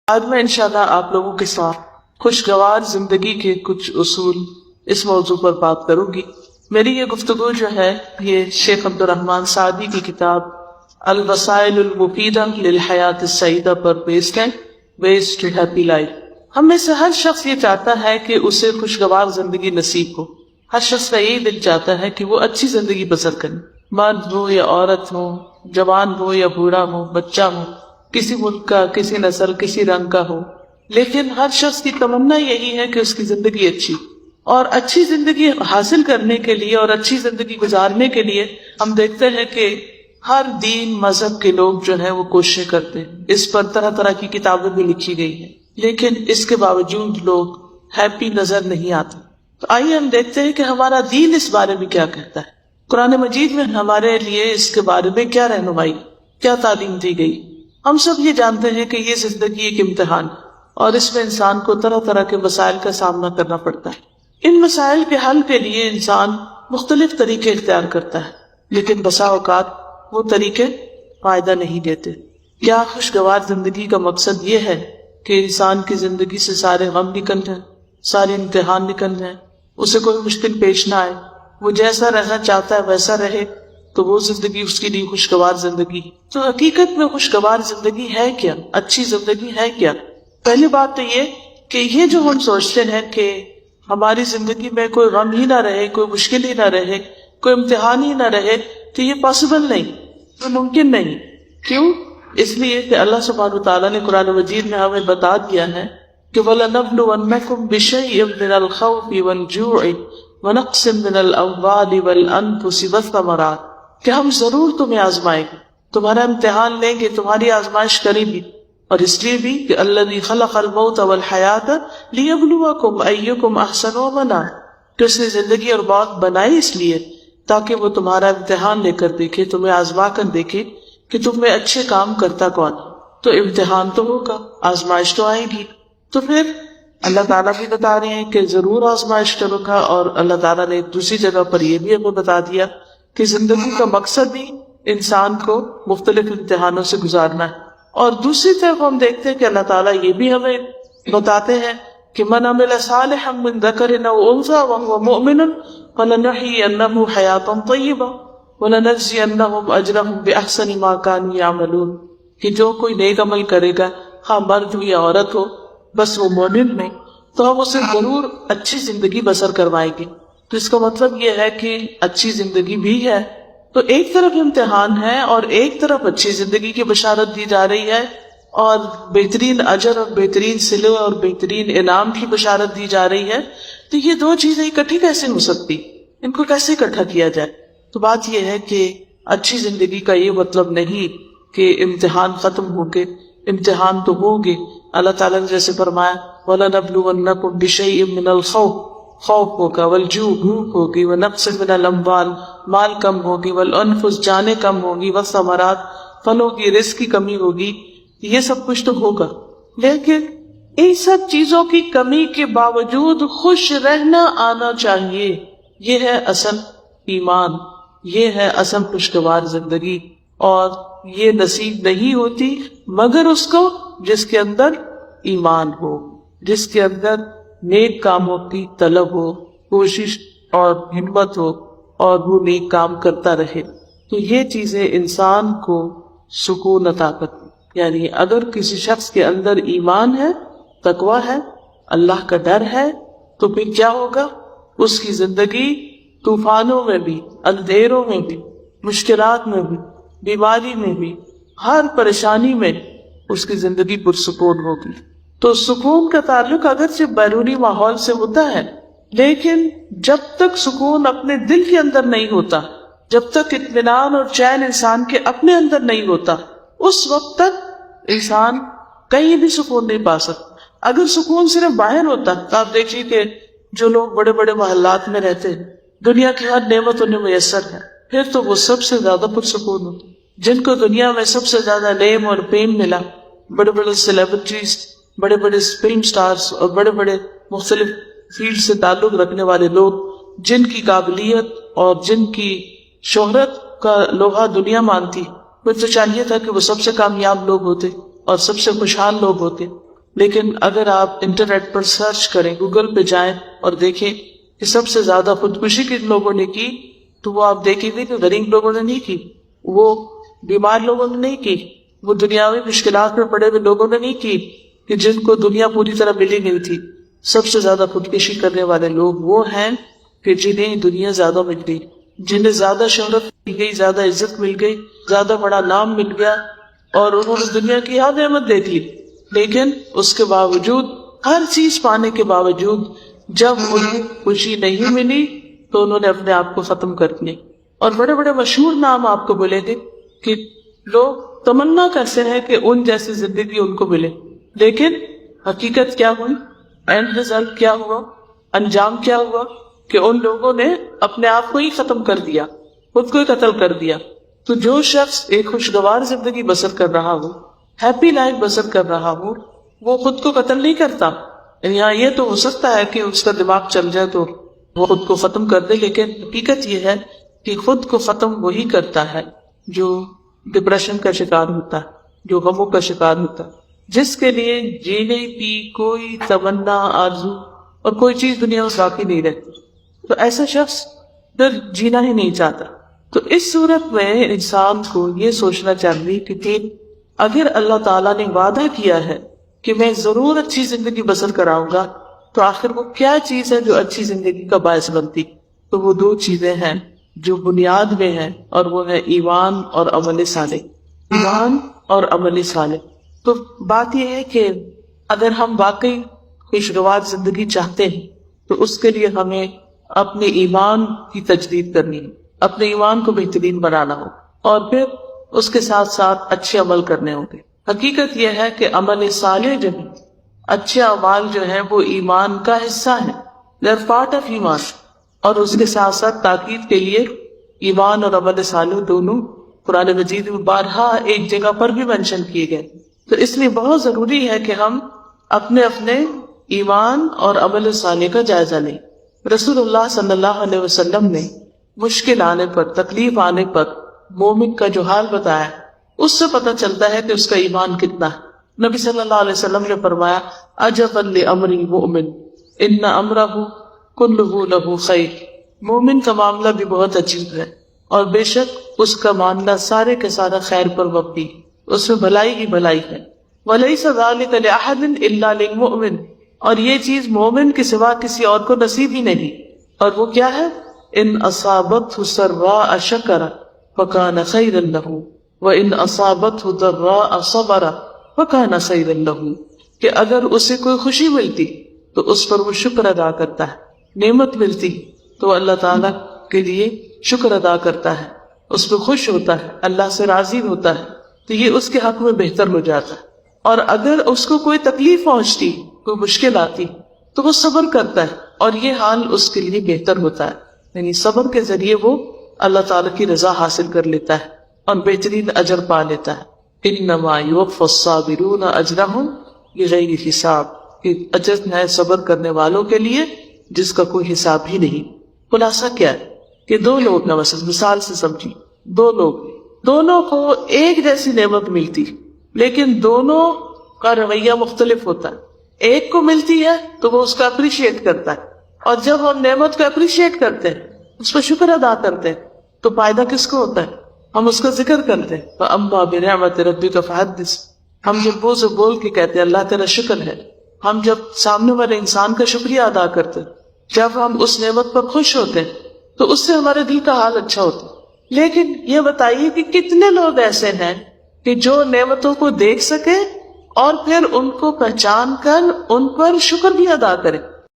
آج میں انشاءاللہ آپ لوگوں کے ساتھ خوشگوار زندگی کے کچھ اصول اس موضوع پر بات کروں گی۔ میری یہ گفتگو جو ہے یہ شیخ عبد الرحمن سعدی کی کتاب الوسائل المفیدہ للحیات السعیدہ پر بیسڈ ہے، ویز ٹو ہیپی لائف۔ ہم میں سے ہر شخص یہ چاہتا ہے کہ اسے خوشگوار زندگی نصیب ہو۔ ہر شخص کا یہی دل چاہتا ہے کہ وہ اچھی زندگی بسر کرے، مرد ہو یا عورت ہو، جوان ہو یا بوڑھا ہو، بچہ ہو، کسی ملک کا، کسی نسل، کسی رنگ کا ہو، لیکن ہر شخص کی تمنا یہی ہے کہ اس کی زندگی اچھی، اور اچھی زندگی حاصل کرنے کے لیے اور اچھی زندگی گزارنے کے لیے ہم دیکھتے ہیں کہ ہر دین مذہب کے لوگ جو ہیں وہ کوششیں کرتے ہیں۔ اس پر طرح طرح کی کتابیں بھی لکھی گئی ہیں، لیکن اس کے باوجود لوگ ہیپی نظر نہیں آتے۔ تو آئیے ہم دیکھتے ہیں کہ ہمارا دین اس بارے میں کیا کہتا ہے۔ قرآن مجید میں ہمارے لیے اس کے بارے میں کیا رہنمائی، کیا تعلیم دی گئی۔ ہم سب یہ جانتے ہیں کہ یہ زندگی ایک امتحان ہے، اور اس میں انسان کو طرح طرح کے مسائل کا سامنا کرنا پڑتا ہے۔ ان مسائل کے حل کے لیے انسان مختلف طریقے اختیار کرتا ہے، لیکن بسا اوقات وہ طریقے فائدہ نہیں دیتے۔ کیا خوشگوار زندگی کا مقصد یہ ہے کہ انسان کی زندگی سے سارے غم نکل جائیں، سارے امتحان نکل جائیں، اسے کوئی مشکل پیش نہ آئے، وہ جیسا رہنا چاہتا ہے ویسا رہے، تو وہ زندگی اس کے لیے خوشگوار زندگی؟ تو حقیقت میں خوشگوار زندگی ہے کیا؟ اچھی زندگی ہے کیا؟ پہلی بات تو یہ کہ یہ جو ہم سوچتے ہیں کہ ہماری زندگی میں کوئی غم ہی نہ رہے، کوئی مشکل ہی نہ رہے، کوئی امتحان ہی نہ رہے، تو یہ پاسبل نہیں، یہ ممکن نہیں۔ کیوں؟ اس لیے کہ اللہ سبحانہ وتعالیٰ نے قرآن مجید میں ہمیں بتا دیا ہے کہ وَلَنَبْلُوَنَّكُمْ بِشَيْءٍ مِّنَ الْخَوْفِ وَالْجُوعِ وَنَقْصٍ مِّنَ الْأَمْوَالِ وَالْأَنفُسِ وَالثَّمَرَاتِ، کہ ہم ضرور تمہیں آزمائیں گے، تمہارا امتحان لیں گے، تمہاری آزمائش کریں گے، اور اس لیے بھی کہ الذی خلق الموت والحیات لیبلوکم ایکم احسن عملا، کہ اس نے زندگی اور موت بنائی اس لیے تاکہ وہ تمہارا امتحان لے کر دیکھے، تمہیں آزما کر دیکھے کہ تم میں اچھے کام کرتا کون۔ تو امتحان تو ہوگا، آزمائش تو آئے گی۔ تو پھر اللہ تعالیٰ بھی بتا رہے ہیں کہ ضرور آزمائش کرو گا، اور اللہ تعالیٰ نے دوسری جگہ پر یہ بھی ہمیں بتا دیا کہ زندگی کا مقصد ہی انسان کو مختلف امتحانوں سے گزارنا ہے۔ اور دوسری طرف ہم دیکھتے ہیں کہ اللہ تعالیٰ یہ بھی ہمیں بتاتے ہیں کہ من عمل صالحا من ذکر او انثى وهو مؤمن فلنحيينه حیاتا طیبہ ولنجزینہم اجرہم باحسن ما كانوا يعملون، کہ جو کوئی نیک عمل کرے گا، ہاں مرد ہو یا عورت ہو، بس وہ مومن میں، تو ہم اسے ضرور اچھی زندگی بسر کروائیں گے۔ تو اس کا مطلب یہ ہے کہ اچھی زندگی بھی ہے، تو ایک طرف امتحان ہے اور ایک طرف اچھی زندگی کی بشارت دی جا رہی ہے، اور بہترین اجر اور بہترین صلہ اور بہترین انعام کی بشارت دی جا رہی ہے۔ تو یہ دو چیزیں اکٹھی کیسے ہو سکتی، ان کو کیسے اکٹھا کیا جائے؟ تو بات یہ ہے کہ اچھی زندگی کا یہ مطلب نہیں کہ امتحان ختم ہو گئے، امتحان تو ہوں گے۔ اللہ تعالیٰ نے جیسے فرمایا وَلَنَبْلُوَنَّكُمْ بِشَيْءٍ مِّنَ الْخَوْفِ، خوف ہوگا، والجوع بھوک ہوگی، ونقص من الاموال مال کم ہوگی، والانفس جانیں کم ہوگی، والثمرات پھلوں کی رزق کی کمی ہوگی، یہ سب کچھ تو ہوگا۔ لیکن ان سب چیزوں کی کمی کے باوجود خوش رہنا آنا چاہیے، یہ ہے اصل ایمان، یہ ہے اصل خوشگوار زندگی، اور یہ نصیب نہیں ہوتی مگر اس کو جس کے اندر ایمان ہو، جس کے اندر نیک کاموں کی طلب ہو، کوشش اور ہمت ہو، اور وہ نیک کام کرتا رہے۔ تو یہ چیزیں انسان کو سکون عطا کرتی۔ یعنی اگر کسی شخص کے اندر ایمان ہے، تقویٰ ہے، اللہ کا ڈر ہے، تو پھر کیا ہوگا؟ اس کی زندگی طوفانوں میں بھی، اندھیروں میں بھی، مشکلات میں بھی، بیماری میں بھی، ہر پریشانی میں اس کی زندگی پرسکون ہوگی۔ تو سکون کا تعلق اگرچہ بیرونی ماحول سے ہوتا ہے، لیکن جب تک سکون اپنے دل کے اندر نہیں ہوتا، جب تک اطمینان اور چین انسان کے اپنے اندر نہیں ہوتا، اس وقت تک انسان کہیں بھی سکون نہیں پا سکتا۔ اگر سکون صرف باہر ہوتا تو آپ دیکھیے کہ جو لوگ بڑے بڑے محلات میں رہتے ہیں، دنیا کی ہر نعمت انہیں میسر ہے، پھر تو وہ سب سے زیادہ پرسکون ہوتے۔ جن کو دنیا میں سب سے زیادہ نعم اور فیم ملا، بڑے بڑے سیلیبریٹیز، بڑے بڑے فلم سٹارز اور بڑے بڑے مختلف فیلڈ سے تعلق رکھنے والے لوگ، جن کی قابلیت اور جن کی شہرت کا لوہا دنیا مانتی، پھر تو چاہیے تھا کہ وہ سب سے کامیاب لوگ ہوتے اور سب سے خوشحال لوگ ہوتے، لیکن اگر آپ انٹرنیٹ پر سرچ کریں، گوگل پہ جائیں اور دیکھیں کہ سب سے زیادہ خودکشی کن لوگوں نے کی، تو وہ آپ دیکھیں گے کہ غریب لوگوں نے نہیں کی، وہ بیمار لوگوں نے نہیں کی، وہ دنیاوی مشکلات میں پڑے ہوئے لوگوں نے نہیں کی کہ جن کو دنیا پوری طرح ملی نہیں تھی۔ سب سے زیادہ خودکشی کرنے والے لوگ وہ ہیں کہ جنہیں دنیا زیادہ مل گئی، جنہیں زیادہ شہرت مل گئی، زیادہ عزت مل گئی، زیادہ بڑا نام مل گیا، اور انہوں نے دنیا کی ہر نعمت دیکھ لی، لیکن اس کے باوجود، ہر چیز پانے کے باوجود، جب انہیں خوشی نہیں ملی تو انہوں نے اپنے آپ کو ختم کر دیا۔ اور بڑے بڑے مشہور نام آپ کو ملیں گے کہ لوگ تمنا کرتے ہیں کہ ان جیسی زندگی ان کو ملے، لیکن حقیقت کیا ہوئی، اینڈ رزلٹ کیا ہوا، انجام کیا ہوا کہ ان لوگوں نے اپنے آپ کو ہی ختم کر دیا، خود کو ہی قتل کر دیا۔ تو جو شخص ایک خوشگوار زندگی بسر کر رہا ہو، ہیپی لائف بسر کر رہا ہو، وہ خود کو قتل نہیں کرتا۔ یہاں یہ تو ہو سکتا ہے کہ اس کا دماغ چل جائے تو وہ خود کو ختم کر دے، لیکن حقیقت یہ ہے کہ خود کو ختم وہی کرتا ہے جو ڈپریشن کا شکار ہوتا ہے، جو غموں کا شکار ہوتا ہے، جس کے لیے جینے کی کوئی تمنا، آرزو اور کوئی چیز دنیا میں باقی نہیں رہتی، تو ایسا شخص پھر جینا ہی نہیں چاہتا۔ تو اس صورت میں انسان کو یہ سوچنا چاہیے کہ اگر اللہ تعالیٰ نے وعدہ کیا ہے کہ میں ضرور اچھی زندگی بسر کراؤں گا، تو آخر وہ کیا چیز ہے جو اچھی زندگی کا باعث بنتی؟ تو وہ دو چیزیں ہیں جو بنیاد میں ہیں، اور وہ ہے ایمان اور عمل صالح۔ ایمان اور عمل صالح۔ تو بات یہ ہے کہ اگر ہم واقعی خوشگوار زندگی چاہتے ہیں تو اس کے لیے ہمیں اپنے ایمان کی تجدید کرنی ہے، اپنے ایمان کو بہترین بنانا ہو، اور پھر اس کے ساتھ ساتھ اچھے عمل کرنے ہوں گے۔ حقیقت یہ ہے کہ عمل صالح جو ہے، اچھے اعمال جو ہیں، وہ ایمان کا حصہ ہیں، they are part of ایمان، اور اس کے ساتھ ساتھ تاکید کے لیے ایمان اور عمل صالح دونوں قرآن مجید میں بارہا ایک جگہ پر بھی منشن کیے گئے۔ تو اس لیے بہت ضروری ہے کہ ہم اپنے ایمان اور عمل صالح کا جائزہ لیں۔ رسول اللہ صلی اللہ علیہ وسلم نے مشکل آنے پر، تکلیف آنے پر مومن کا جو حال بتایا، اس سے پتہ چلتا ہے کہ اس کا ایمان کتنا ہے۔ نبی صلی اللہ علیہ وسلم نے فرمایا، عجبا لامر المؤمن ان امرہ کلہ لہ خیر۔ مومن کا معاملہ بھی بہت عجیب ہے، اور بے شک اس کا معاملہ سارے کے سارا خیر پر مبنی، اس میں بھلائی ہی بھلائی ہے۔ ولیس ذلک لأحد الا للمؤمن، اور یہ چیز مومن کے سوا کسی اور کو نصیب ہی نہیں، اور وہ کیا ہے؟ ان اصابتہ سراء شکر فکان خیرا لہ وان اصابتہ ضراء صبر فکان خیرا لہ، کہ اگر اسے کوئی خوشی ملتی تو اس پر وہ شکر ادا کرتا ہے، نعمت ملتی تو اللہ تعالیٰ کے لیے شکر ادا کرتا ہے، اس پہ خوش ہوتا ہے، اللہ سے راضی ہوتا ہے، تو یہ اس کے حق میں بہتر ہو جاتا ہے۔ اور اگر اس کو کوئی تکلیف پہنچتی، کوئی مشکل آتی، تو وہ صبر کرتا ہے، اور یہ حال اس کے لیے بہتر ہوتا ہے، یعنی صبر کے ذریعے وہ اللہ تعالیٰ کی رضا حاصل کر لیتا ہے اور بہترین اجر پا لیتا ہے۔ انما یوفی الصابرون اجرہم بغیر حساب، کہ اجر ہے صبر کرنے والوں کے لیے جس کا کوئی حساب ہی نہیں۔ خلاصہ کیا ہے کہ دو لوگ نا، مثال سے سمجھی، دو لوگ، دونوں کو ایک جیسی نعمت ملتی، لیکن دونوں کا رویہ مختلف ہوتا ہے۔ ایک کو ملتی ہے تو وہ اس کا اپریشیٹ کرتا ہے، اور جب ہم نعمت کو اپریشیٹ کرتے ہیں، اس پر شکر ادا کرتے ہیں، تو فائدہ کس کو ہوتا ہے؟ ہم اس کا ذکر کرتے ہیں، فَأَمَّا بِنِعْمَةِ رَبِّكَ فَحَدِّثْ، ہم جب وہ سے بول کے کہتے ہیں اللہ تیرا شکر ہے، ہم جب سامنے والے انسان کا شکریہ ادا کرتے ہیں، جب ہم اس نعمت پر خوش ہوتے ہیں، تو اس سے ہمارے دل کا حال اچھا ہوتا ہے۔ لیکن یہ بتائیے کہ کتنے لوگ ایسے ہیں کہ جو نعمتوں کو دیکھ سکے اور پھر ان کو پہچان کر ان پر شکر بھی ادا کرے؟